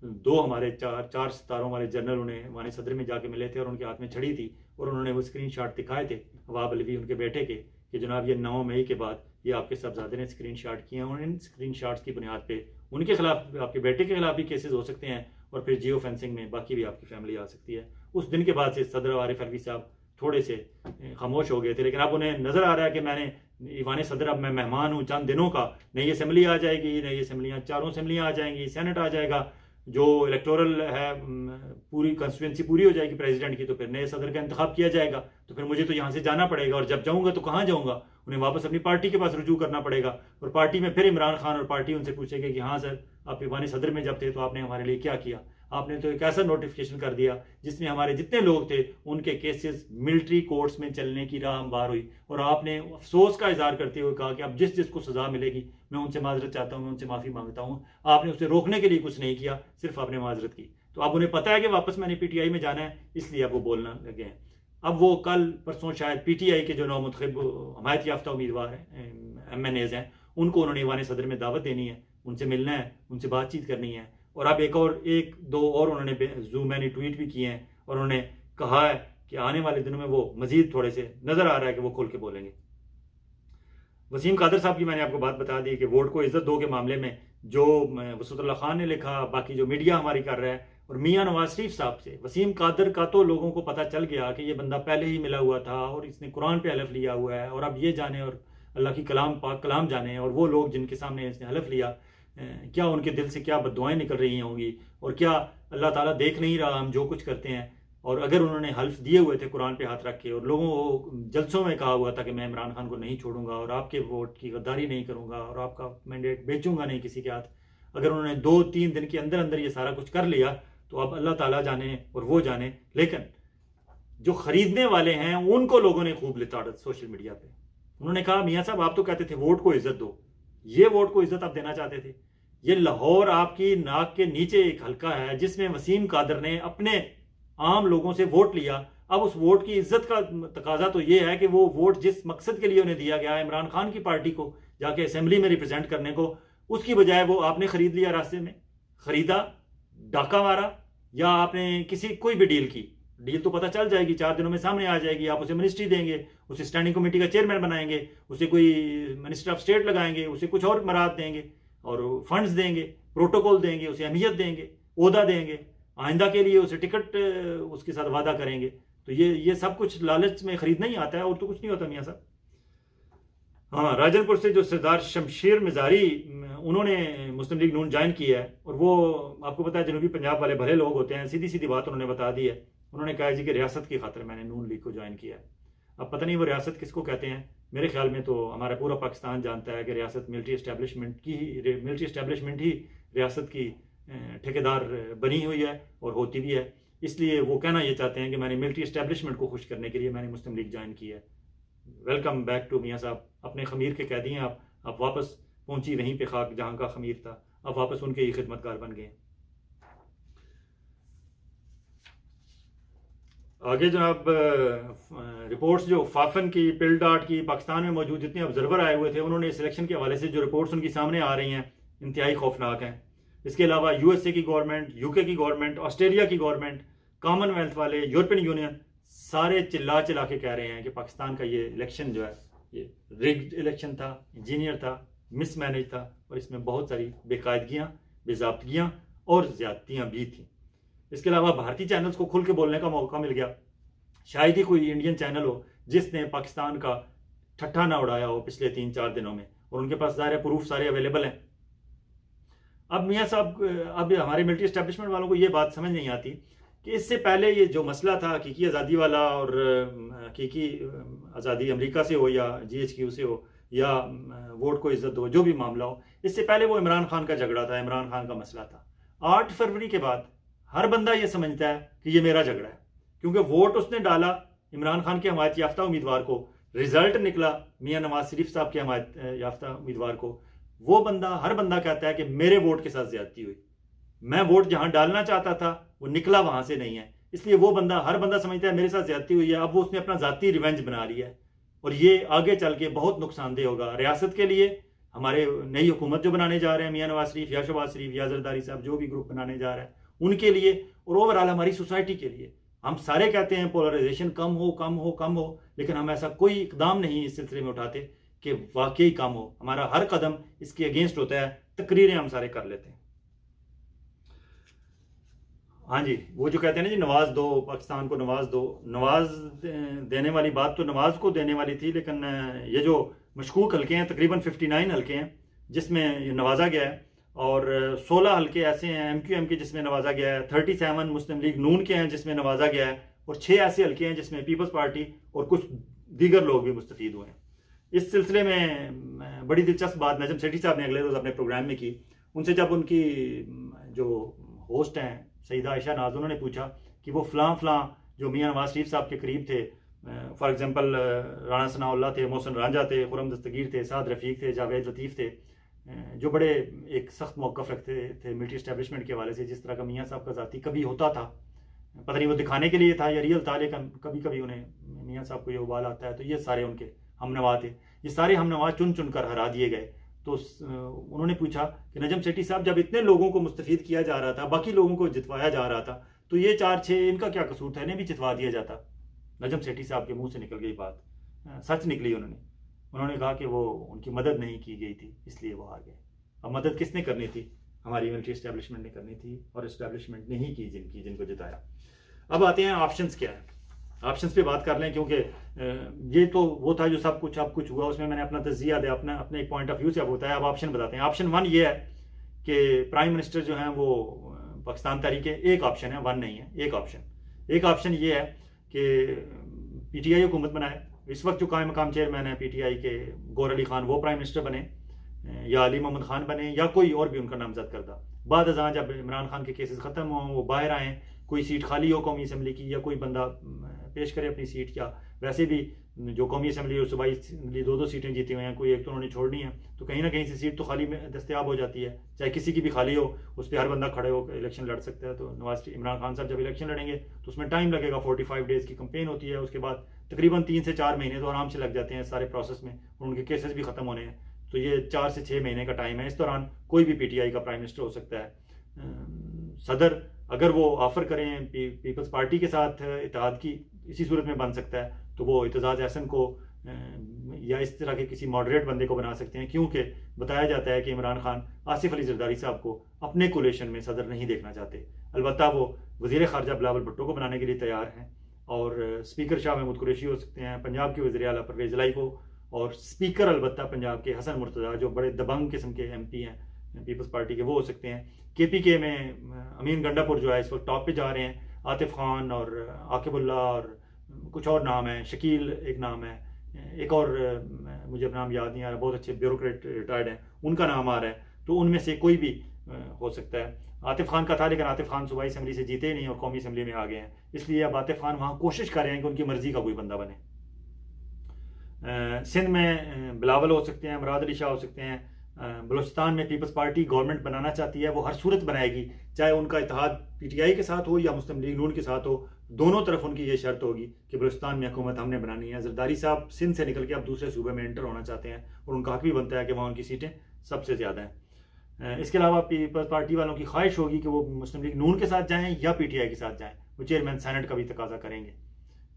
दो हमारे चार सितारों वाले जनरल उन्हें वाने सदर में जाके मिले थे और उनके हाथ में छड़ी थी और उन्होंने वो स्क्रीनशॉट दिखाए थे अवाब अलवी उनके बेटे के कि जनाब ये 9 मई के बाद ये आपके साहबजादे ने स्क्रीनशॉट किए हैं। और इन स्क्रीनशॉट्स की बुनियाद पे उनके खिलाफ, आपके बेटे के खिलाफ भी केसेस हो सकते हैं और फिर जियो फेंसिंग में बाकी भी आपकी फैमिली आ सकती है। उस दिन के बाद से सदर आरिफ अलवी साहब थोड़े से खामोश हो गए थे, लेकिन अब उन्हें नज़र आ रहा है कि मैंने ईवान सदर, अब मैं मेहमान हूँ चंद दिनों का, नई असम्बली आ जाएगी, नई असम्बलियाँ, चारों असम्बलियाँ आ जाएंगी, सेनेट आ जाएगा, जो इलेक्टोरल है पूरी कंस्टिट्यूंसी पूरी हो जाएगी प्रेसिडेंट की, तो फिर नए सदर का इंतखाब किया जाएगा, तो फिर मुझे तो यहाँ से जाना पड़ेगा, और जब जाऊँगा तो कहाँ जाऊँगा, उन्हें वापस अपनी पार्टी के पास रुजू करना पड़ेगा, और पार्टी में फिर इमरान खान और पार्टी उनसे पूछेगी कि हाँ सर, आप ईवान सदर में जब थे तो आपने हमारे लिए क्या किया, आपने तो एक ऐसा नोटिफिकेशन कर दिया जिसमें हमारे जितने लोग थे उनके केसेस मिलिट्री कोर्ट्स में चलने की राह हमवार हुई, और आपने अफसोस का इजहार करते हुए कहा कि अब जिस जिसको सजा मिलेगी मैं उनसे माजरत चाहता हूँ, मैं उनसे माफ़ी मांगता हूँ। आपने उसे रोकने के लिए कुछ नहीं किया, सिर्फ आपने माजरत की। तो अब उन्हें पता है कि वापस मैंने पीटीआई में जाना है, इसलिए अब वो बोलना लगे हैं। अब वो कल परसों शायद पीटीआई के जो नौमुंतखब हमायत याफ्ता उम्मीदवार हैं, MNAs हैं, उनको उन्होंने ईवान सदर में दावत देनी है, उनसे मिलना है, उनसे बातचीत करनी है। और अब एक दो और उन्होंने जूम मैंने ट्वीट भी किए हैं, और उन्होंने कहा है कि आने वाले दिनों में वो मजीद थोड़े से नजर आ रहा है कि वो खुल के बोलेंगे। वसीम कादर साहब की मैंने आपको बात बता दी कि वोट को इज्जत दो के मामले में जो वसूतुल्लाह खान ने लिखा, बाकी जो मीडिया हमारी कर रहा है, और मियां नवाज शरीफ साहब से वसीम कादर का तो लोगों को पता चल गया कि ये बंदा पहले ही मिला हुआ था और इसने कुरान पे हलफ लिया हुआ है, और अब ये जाने और अल्लाह की कलाम पाक कलाम जाने, और वो लोग जिनके सामने इसने हलफ लिया क्या उनके दिल से क्या बद्दुआएं निकल रही होंगी, और क्या अल्लाह ताला देख नहीं रहा हम जो कुछ करते हैं। और अगर उन्होंने हल्फ दिए हुए थे कुरान पे हाथ रख के, और लोगों को जलसों में कहा हुआ था कि मैं इमरान खान को नहीं छोड़ूंगा और आपके वोट की गद्दारी नहीं करूंगा और आपका मैंडेट बेचूंगा नहीं किसी के हाथ, अगर उन्होंने 2-3 दिन के अंदर अंदर ये सारा कुछ कर लिया तो अब अल्लाह ताला जाने और वो जाने। लेकिन जो खरीदने वाले हैं उनको लोगों ने खूब लिताड़त सोशल मीडिया पे। उन्होंने कहा मियाँ साहब आप तो कहते थे वोट को इज्जत दो, ये वोट को इज्जत आप देना चाहते थे। ये लाहौर आपकी नाक के नीचे एक हलका है जिसमें वसीम कादर ने अपने आम लोगों से वोट लिया। अब उस वोट की इज्जत का तकाजा तो ये है कि वो वोट जिस मकसद के लिए उन्हें दिया गया है, इमरान खान की पार्टी को जाके असेंबली में रिप्रेजेंट करने को, उसकी बजाय वो आपने खरीद लिया, रास्ते में खरीदा, डाका मारा, या आपने किसी कोई भी डील तो पता चल जाएगी, 4 दिनों में सामने आ जाएगी। आप उसे मिनिस्ट्री देंगे, उसे स्टैंडिंग कमेटी का चेयरमैन बनाएंगे, उसे कोई मिनिस्टर ऑफ स्टेट लगाएंगे, उसे कुछ और मराद देंगे और फंड्स देंगे, प्रोटोकॉल देंगे, उसे अहमियत देंगे, ओहदा देंगे, आइंदा के लिए उसे टिकट उसके साथ वादा करेंगे। तो ये सब कुछ लालच में खरीदना ही आता है, और तो कुछ नहीं होता मियाँ साहब। हाँ, राजनपुर से जो सरदार शमशेर मिजारी, उन्होंने मुस्लिम लीग नून ज्वाइन किया है, और वो आपको पता है जनूबी पंजाब वाले भले लोग होते हैं, सीधी सीधी बात उन्होंने बता दी है। उन्होंने कहा जी कि रियासत की खातिर मैंने नून लीग को ज्वाइन किया है। अब पता नहीं वो रियासत किसको कहते हैं, मेरे ख्याल में तो हमारा पूरा पाकिस्तान जानता है कि रियासत मिलिट्री इस्टेब्लिशमेंट ही रियासत की ठेकेदार बनी हुई है और होती भी है। इसलिए वो कहना ये चाहते हैं कि मैंने मिलिट्री इस्टेब्लिशमेंट को खुश करने के लिए मैंने मुस्लिम लीग ज्वाइन की है। वेलकम बैक टू मियाँ साहब, अपने खमीर के कैदी हैं आप वापस पहुंची वहीं पे खाक जहाँ का खमीर था, अब वापस उनके ही खिदमतगार बन गए। आगे जनाब रिपोर्ट्स जो फाफन की, पिलडाट की, पाकिस्तान में मौजूद जितने ऑब्जर्वर आए हुए थे, उन्होंने सिलेक्शन के हवाले से जो रिपोर्ट्स उनकी सामने आ रही हैं इंतहाई खौफनाक हैं। इसके अलावा USA की गवर्नमेंट, UK की गवर्नमेंट, ऑस्ट्रेलिया की गवर्नमेंट, कॉमनवेल्थ वाले, यूरोपियन यूनियन, सारे चिल्ला के कह रहे हैं कि पाकिस्तान का ये इलेक्शन जो है ये रिग्ड इलेक्शन था, इंजीनियर था, मिसमैनेज था, और इसमें बहुत सारी बेकायदगियाँ, बेज़ाब्तगियाँ और ज़्यादतियाँ भी थी। इसके अलावा भारतीय चैनल्स को खुल के बोलने का मौका मिल गया। शायद ही कोई इंडियन चैनल हो जिसने पाकिस्तान का ठट्ठा ना उड़ाया हो पिछले 3-4 दिनों में, और उनके पास ज़ाहिर प्रूफ सारे अवेलेबल हैं। अब मियाँ साहब, अब हमारे मिलिट्री एस्टेब्लिशमेंट वालों को ये बात समझ नहीं आती कि इससे पहले ये जो मसला था हकीकी आज़ादी वाला, और हकीकी आज़ादी अमेरिका से हो या GHQ से हो या वोट को इज्जत हो, जो भी मामला हो, इससे पहले वो इमरान खान का झगड़ा था, इमरान खान का मसला था। 8 फरवरी के बाद हर बंदा ये समझता है कि ये मेरा झगड़ा है, क्योंकि वोट उसने डाला इमरान खान के हमायत याफ्ता उम्मीदवार को, रिजल्ट निकला मियाँ नवाज शरीफ साहब के हमायत याफ्ता उम्मीदवार को। वो बंदा, हर बंदा कहता है कि मेरे वोट के साथ ज्यादती हुई, मैं वोट जहां डालना चाहता था वो निकला वहां से नहीं है, इसलिए वो बंदा, हर बंदा समझता है मेरे साथ ज्यादती हुई है। अब वो उसने अपना जाती रिवेंज बना लिया है, और ये आगे चल के बहुत नुकसानदेह होगा रियासत के लिए। हमारे नई हुकूमत जो बनाने जा रहे हैं मियाँ नवाज शरीफ या शहबाज शरीफ या जरदारी साहब, जो भी ग्रुप बनाने जा रहा है, उनके लिए, और ओवरऑल हमारी सोसाइटी के लिए। हम सारे कहते हैं पोलराइजेशन कम हो, लेकिन हम ऐसा कोई इकदाम नहीं इस सिलसिले में उठाते कि वाकई कम हो। हमारा हर कदम इसके अगेंस्ट होता है, तकरीरें हम सारे कर लेते हैं। हाँ जी, वो जो कहते हैं ना जी नवाज दो पाकिस्तान को, नवाज दो, नवाज देने वाली बात तो नवाज को देने वाली थी, लेकिन ये जो मशकूक हल्के हैं तकरीबन 59 हल्के हैं जिसमें ये नवाजा गया है, और 16 हल्के ऐसे हैं MQM के जिसमें नवाजा गया है, 37 मुस्लिम लीग नून के हैं जिसमें नवाजा गया है, और 6 ऐसे हल्के हैं जिसमें पीपल्स पार्टी और कुछ दीगर लोग भी मुस्तफीद हुए हैं। इस सिलसिले में बड़ी दिलचस्प बात नजम सेठी साहब ने अगले रोज़ अपने प्रोग्राम में की। उनसे जब उनकी जो होस्ट हैं सईदा आयशा नाज, उन्होंने पूछा कि वो फ़लाँ जो मियाँ नवाज शरीफ साहब के करीब थे, फॉर एग्जांपल राणा सनाउल्लाह थे, मोहसिन रांझा थे, खुरम दस्तगीर थे, साद रफ़ीक थे, जावेद लतीफ़ थे, जो बड़े एक सख्त मौक़िफ़ रखते थे मिलिट्री इस्टेब्लिशमेंट के हवाले से, जिस तरह का मियाँ साहब का ज़ाती कभी होता था, पता नहीं वो दिखाने के लिए था या रियल था, लेकिन कभी कभी उन्हें मियाँ साहब को ये उबाल आता है। तो ये सारे उनके हमनवा थे, ये सारे हमनवा चुन चुन कर हरा दिए गए। तो उन्होंने पूछा कि नजम सेठी साहब, जब इतने लोगों को मुस्तफीद किया जा रहा था, बाकी लोगों को जितवाया जा रहा था, तो ये 4-6 इनका क्या कसूर था, इन्हें भी जितवा दिया जाता। नजम सेठी साहब के मुंह से निकल गई बात, सच निकली। उन्होंने कहा कि वो उनकी मदद नहीं की गई थी इसलिए वो हार गए। अब मदद किसने करनी थी? हमारी मिलिट्री इस्टेब्लिशमेंट ने करनी थी, और इस्टेब्लिशमेंट ने ही की जिनको जिताया। अब आते हैं ऑप्शंस क्या है, ऑप्शंस पे बात कर लें, क्योंकि ये तो वो था जो सब कुछ अब कुछ हुआ, उसमें मैंने अपना तजिया दिया, अपने एक पॉइंट ऑफ व्यू से अब होता है। अब ऑप्शन बताते हैं। ऑप्शन 1 ये है कि प्राइम मिनिस्टर जो हैं वो पाकिस्तान तहरीक, एक ऑप्शन है, 1 नहीं है, एक ऑप्शन ये है कि PTI हुकूमत बनाए। इस वक्त जो कायम मकाम चेयरमैन है PTI के, गौर अली खान, वो प्राइम मिनिस्टर बने, या अली मोहम्मद खान बने, या कोई और भी उनका नामजद करदा। बाद अज़ां जब इमरान खान के केसेस ख़त्म हों, वो बाहर आएँ, कोई सीट खाली हो कौमी असम्बली की, या कोई बंदा पेश करे अपनी सीट, या वैसे भी जो कौमी असम्बली और सूबाई असम्बली 2-2 सीटें जीती हुई हैं, कोई एक तो उन्होंने छोड़नी है, तो कहीं ना कहीं से सीट तो खाली में दस्तयाब हो जाती है, चाहे किसी की भी खाली हो, उस पर हर बंदा खड़े हो इलेक्शन लड़ सकता है। तो इमरान खान साहब जब इलेक्शन लड़ेंगे तो उसमें टाइम लगेगा, 45 डेज़ की कंपेन होती है, उसके बाद तकरीबन 3 से 4 महीने तो आराम से लग जाते हैं सारे प्रोसेस में, और उनके केसेस भी ख़त्म होने हैं। तो ये 4 से 6 महीने का टाइम है। इस दौरान कोई भी PTI का प्राइम मिनिस्टर हो सकता है। सदर अगर वो ऑफर करें पीपल्स पार्टी के साथ इत्तेहाद की, इसी सूरत में बन सकता है, तो वो इत्तेजाज एहसन को या इस तरह के किसी मॉडरेट बंदे को बना सकते हैं, क्योंकि बताया जाता है कि इमरान खान आसिफ अली जरदारी साहब को अपने कोलेशन में सदर नहीं देखना चाहते। अलबत्ता वो वज़ीर ख़ारजा बिलावल भुट्टो को बनाने के लिए तैयार हैं, और स्पीकर शाह महमूद कुरैशी हो सकते हैं, पंजाब के वज़ीर आला परवेज़ इलाही को, और स्पीकर अलबत्ता पंजाब के हसन मुर्तज़ा जो बड़े दबंग किस्म के MP हैं पीपल्स पार्टी के, वो हो सकते हैं। KPK में अमीन गंडापुर जो है इस वक्त टॉप पे जा रहे हैं, आतिफ खान और आकिबुल्ला और कुछ और नाम है, शकील एक नाम है, एक और मुझे नाम याद नहीं आ रहा, बहुत अच्छे ब्यूरोक्रेट रिटायर्ड हैं, उनका नाम आ रहा है। तो उनमें से कोई भी हो सकता है। आतिफ खान का था, लेकिन आतिफ खान सूबाई असम्बली से जीते नहीं और कौमी असम्बली में आ गए हैं, इसलिए अब आतिफ खान वहाँ कोशिश कर रहे हैं कि उनकी मर्जी का कोई बंदा बने। सिंध में बिलावल हो सकते हैं, मुराद अली शाह हो सकते हैं। बलूचिस्तान में पीपल्स पार्टी गवर्नमेंट बनाना चाहती है, वो हर सूरत बनाएगी, चाहे उनका इत्तेहाद PTI के साथ हो या मुस्लिम लीग नून के साथ हो, दोनों तरफ उनकी ये शर्त होगी कि बलूचिस्तान में हुकूमत हमने बनानी है। जरदारी साहब सिंध से निकल के अब दूसरे सूबे में एंटर होना चाहते हैं, और उनका हक भी बनता है कि वहाँ उनकी सीटें सबसे ज़्यादा हैं। इसके अलावा पीपल्स पार्टी वालों की ख्वाहिश होगी कि वो मुस्लिम लीग नून के साथ जाएँ या PTI के साथ जाएँ। वो चेयरमैन सेनेट का भी तकाजा करेंगे,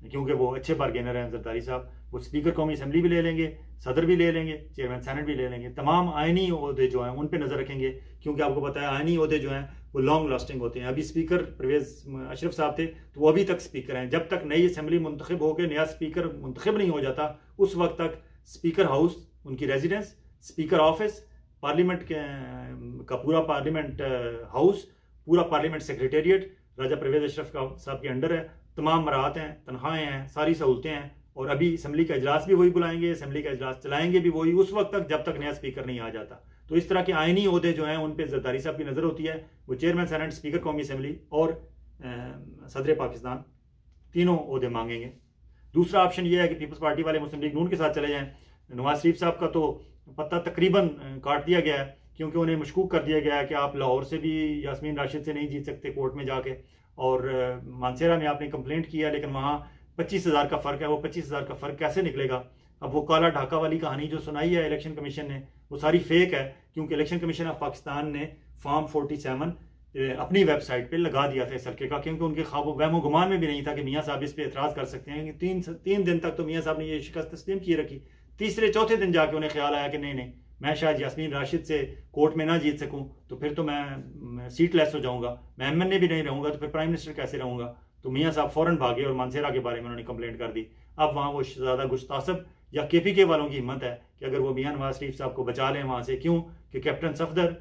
क्योंकि वो अच्छे बारगेनर हैं जरदारी साहब। वो स्पीकर कौमी असम्बली भी ले लेंगे, सदर भी ले लेंगे, चेयरमैन सेनेट भी ले लेंगे। तमाम आइनी ओहदे जो हैं उन पे नज़र रखेंगे, क्योंकि आपको पता है आइनी ओहदे जो हैं वो लॉन्ग लास्टिंग होते हैं। अभी स्पीकर परवेज़ अशरफ साहब थे, तो वो अभी तक स्पीकर हैं। जब तक नई असम्बली मुंतखब होकर नया स्पीकर मुंतखब नहीं हो जाता, उस वक्त तक स्पीकर हाउस उनकी रेजिडेंस, स्पीकर ऑफिस, पार्लियामेंट का पूरा पार्लियामेंट हाउस, पूरा पार्लियामेंट सेक्रेटेरिएट राजा परवेज़ अशरफ साहब के अंडर है। तमाम मराहत हैं, तनख्वाहें हैं, सारी सहूलतें हैं, और अभी असम्बली का इजलास भी वही बुलाएंगे, असम्बली का इजलास चलाएंगे भी वही, उस वक्त तक जब तक नया स्पीकर नहीं आ जाता। तो इस तरह के आइनी ओहदे जो हैं उन पे जरदारी साहब की नज़र होती है। वो चेयरमैन सेनेट, स्पीकर कौमी असम्बली और सदर पाकिस्तान तीनों ओहदे मांगेंगे। दूसरा ऑप्शन ये है कि पीपल्स पार्टी वाले मुस्लिम लीग नून के साथ चले जाएँ। नवाज शरीफ साहब का तो पत्ता तकरीबन काट दिया गया है, क्योंकि उन्हें मशकूक कर दिया गया है कि आप लाहौर से भी यास्मीन राशिद से नहीं जीत सकते कोर्ट में जाके, और मानसेरा में आपने कंप्लेंट किया, लेकिन वहाँ 25,000 का फ़र्क है। वो 25,000 का फ़र्क कैसे निकलेगा? अब वो काला ढाका वाली कहानी जो सुनाई है इलेक्शन कमीशन ने, वो सारी फेक है, क्योंकि इलेक्शन कमीशन ऑफ पाकिस्तान ने फॉर्म 47 अपनी वेबसाइट पे लगा दिया था इस हल्के का, क्योंकि उनके ख्वाब वहमो गुमान में भी नहीं था कि मियाँ साहब इस पर एतराज़ कर सकते हैं। तीन दिन तक तो मियाँ साहब ने ये शिकस्त तस्लीम की रखी। तीसरे चौथे दिन जाके उन्हें ख्याल आया कि नहीं, मैं शायद यास्मीन राशिद से कोर्ट में ना जीत सकूं तो फिर तो मैं सीट लेस हो जाऊंगा, मैं MNA भी नहीं रहूंगा तो फिर प्राइम मिनिस्टर कैसे रहूंगा। तो मियाँ साहब फ़ौरन भागे और मानसेरा के बारे में उन्होंने कंप्लेंट कर दी। अब वहाँ वो शहजादा गुस्तासब या KPK वालों की हिम्मत है कि अगर वो मियाँ नवाज शरीफ साहब को बचा लें वहाँ से, क्यों कि कैप्टन सफदर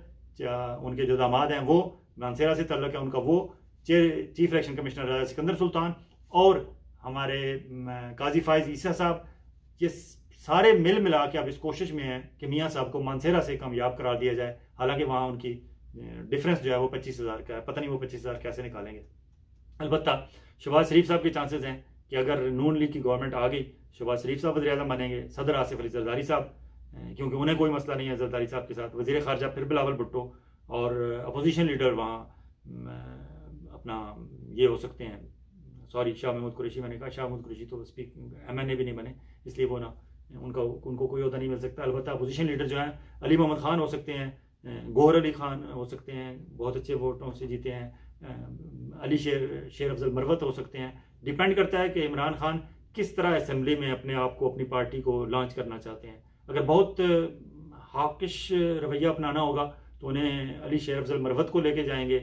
उनके जो दामाद हैं वो मानसेरा से तल्लुक़ है उनका, वो चीफ इलेक्शन कमिश्नर राजा सिकंदर सुल्तान और हमारे काजी फाइज ईसा साहब, ये सारे मिल मिला के अब इस कोशिश में है कि मियाँ साहब को मानसेरा से कामयाब करार दिया जाए। हालांकि वहाँ उनकी डिफरेंस जो है वो 25,000 का है, पता नहीं वो 25,000 कैसे निकालेंगे। अलबत्ता शहबाज शरीफ साहब के चांसेस हैं कि अगर नून लीग की गवर्नमेंट आ गई, शहबाज शरीफ साहब वज़ीर आज़म बनेंगे, सदर आसिफ अली जरदारी साहब, क्योंकि उन्हें कोई मसला नहीं है जरदारी साहब के साथ, वज़ीर ख़ारजा फिर बिलावल भुट्टो और अपोजिशन लीडर वहाँ अपना ये हो सकते हैं, सॉरी शाह महमूद कुरैशी, मैंने कहा शाह महमूद कुरैशी तो MNA भी नहीं बने, इसलिए वो ना उनको कोई अहदा नहीं मिल सकता। अलबत्ता अपोजिशन लीडर जो हैं अली मोहम्मद खान हो सकते हैं, गौहर अली खान हो सकते हैं, बहुत अच्छे वोटों से जीते हैं, अली शेर अफजल मरवत हो सकते हैं। डिपेंड करता है कि इमरान खान किस तरह असेंबली में अपने आप को, अपनी पार्टी को लॉन्च करना चाहते हैं। अगर बहुत हाकिश रवैया अपनाना होगा तो उन्हें अली शेर अफजल मरवत को लेके जाएंगे,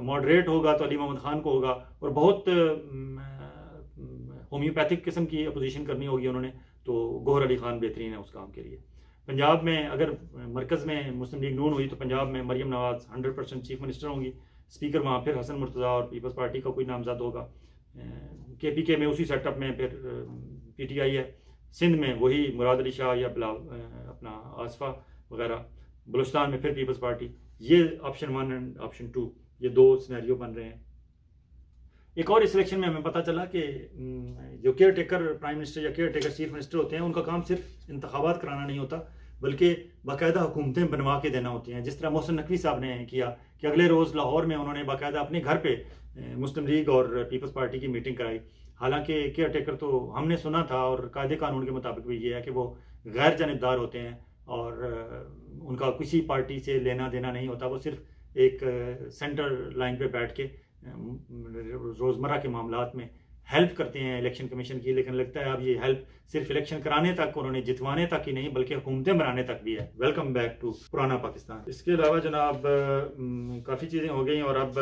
मॉडरेट होगा तो अली मोहम्मद खान को होगा, और बहुत होम्योपैथिक किस्म की अपोजिशन करनी होगी उन्होंने तो गौहर अली खान बेहतरीन है उस काम के लिए। पंजाब में अगर मरकज़ में मुस्लिम लीग नून हुई तो पंजाब में मरियम नवाज 100% चीफ मिनिस्टर होंगी, स्पीकर वहाँ फिर हसन मुर्तज़ा और पीपल्स पार्टी का कोई नामज़द होगा। KPK में उसी सेटअप में फिर PTI है, सिंध में वही मुराद अली शाह या अपना आसफा वगैरह, बलूचिस्तान में फिर पीपल्स पार्टी। ये ऑप्शन 1 एंड ऑप्शन 2 ये 2 सिनेरियो बन रहे हैं। एक और इस इलेक्शन में हमें पता चला कि जो केयर टेकर प्राइम मिनिस्टर या केयर टेकर चीफ मिनिस्टर होते हैं उनका काम सिर्फ इंतखाबात कराना नहीं होता बल्कि बाकायदा हुकूमतें बनवा के देना होती हैं। जिस तरह मोहसिन नकवी साहब ने किया कि अगले रोज़ लाहौर में उन्होंने बाकायदा अपने घर पे मुस्लिम लीग और पीपल्स पार्टी की मीटिंग कराई। हालांकि केयर टेकर तो हमने सुना था और कायदे कानून के मुताबिक भी ये है कि वो गैर जानिबदार होते हैं और उनका किसी पार्टी से लेना देना नहीं होता, वो सिर्फ एक सेंटर लाइन पे बैठ के रोज़मर्रा के मामलात में हेल्प करते हैं इलेक्शन कमीशन की। लेकिन लगता है अब ये हेल्प सिर्फ इलेक्शन कराने तक, उन्होंने जितवाने तक ही नहीं बल्कि हुकूमतें बनाने तक भी है। वेलकम बैक टू पुराना पाकिस्तान। इसके अलावा जनाब काफ़ी चीज़ें हो गई और अब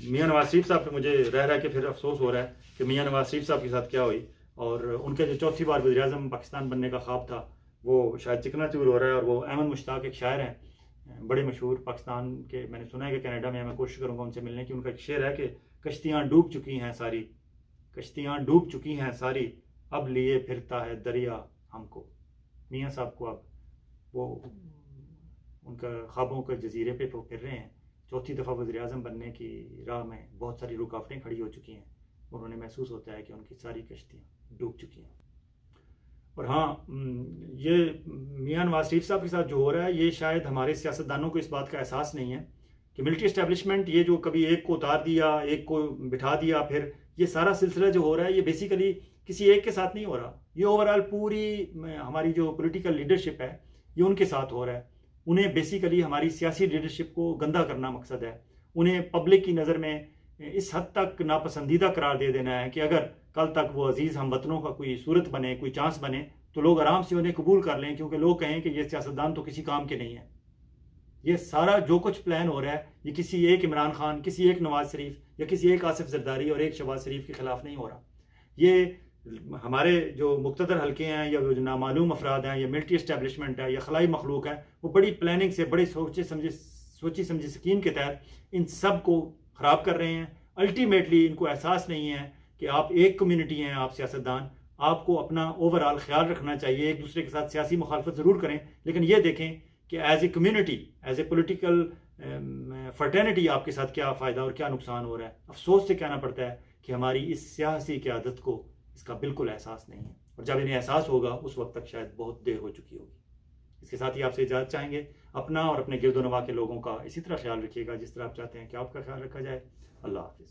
मियाँ नवाज शरीफ साहब पे मुझे रह के फिर अफसोस हो रहा है कि मियाँ नवाज शरीफ साहब के साथ क्या हुई, और उनके जो चौथी बार वज़ीर आज़म पाकिस्तान बनने का ख्वाब था वो शायद चिकनाचूर हो रहा है। और वो अहमद मुश्ताक एक शायर हैं बड़े मशहूर पाकिस्तान के, मैंने सुना है कि कनाडा में, मैं कोशिश करूँगा उनसे मिलने की। उनका एक शेर है कि कश्तियाँ डूब चुकी हैं सारी, कश्तियाँ डूब चुकी हैं सारी, अब लिए फिरता है दरिया हमको। मियाँ साहब को अब वो उनका ख्वाबों के जजीरे पे फिर रहे हैं। चौथी दफ़ा वज़ीर आज़म बनने की राह में बहुत सारी रुकावटें खड़ी हो चुकी हैं, उन्होंने महसूस होता है कि उनकी सारी कश्तियाँ डूब चुकी हैं। और हाँ, ये मियाँ नवाज शरीफ साहब के साथ जो हो रहा है, ये शायद हमारे सियासतदानों को इस बात का एहसास नहीं है कि मिलिट्री इस्टेब्लिशमेंट ये जो कभी एक को उतार दिया, एक को बिठा दिया, फिर ये सारा सिलसिला जो हो रहा है ये बेसिकली किसी एक के साथ नहीं हो रहा, ये ओवरऑल पूरी हमारी जो पॉलिटिकल लीडरशिप है ये उनके साथ हो रहा है। उन्हें बेसिकली हमारी सियासी लीडरशिप को गंदा करना मकसद है। उन्हें पब्लिक की नज़र में इस हद तक नापसंदीदा करार दे देना है कि अगर कल तक वो अजीज़ हम वतनों का कोई सूरत बने, कोई चांस बने, तो लोग आराम से उन्हें कबूल कर लें, क्योंकि लोग कहें कि ये सियासतदान तो किसी काम के नहीं है। ये सारा जो कुछ प्लान हो रहा है ये किसी एक इमरान खान, किसी एक नवाज शरीफ या किसी एक आसिफ जरदारी और एक शहबाज शरीफ के खिलाफ नहीं हो रहा। ये हमारे जो मुक्तदर हल्के हैं या जो नामालूम अफराद हैं या मिलिट्री इस्टेब्लिशमेंट है या खलाई मखलूक है, वो बड़ी प्लानिंग से, बड़ी सोची समझी स्कीम के तहत इन सब को ख़राब कर रहे हैं। अल्टीमेटली इनको एहसास नहीं है कि आप एक कम्युनिटी हैं, आप सियासतदान, आपको अपना ओवरऑल ख्याल रखना चाहिए। एक दूसरे के साथ सियासी मुखालफत ज़रूर करें, लेकिन ये देखें कि as a community, as a political fraternity आपके साथ क्या फ़ायदा और क्या नुकसान हो रहा है। अफसोस से कहना पड़ता है कि हमारी इस सियासी क़यादत को इसका बिल्कुल एहसास नहीं है, और जब इन्हें एहसास होगा उस वक्त तक शायद बहुत देर हो चुकी होगी। इसके साथ ही आपसे इजाज़त चाहेंगे। अपना और अपने गिरदोनवा के लोगों का इसी तरह ख्याल रखिएगा जिस तरह आप चाहते हैं कि आपका ख्याल रखा जाए। अल्लाह हाफिज़।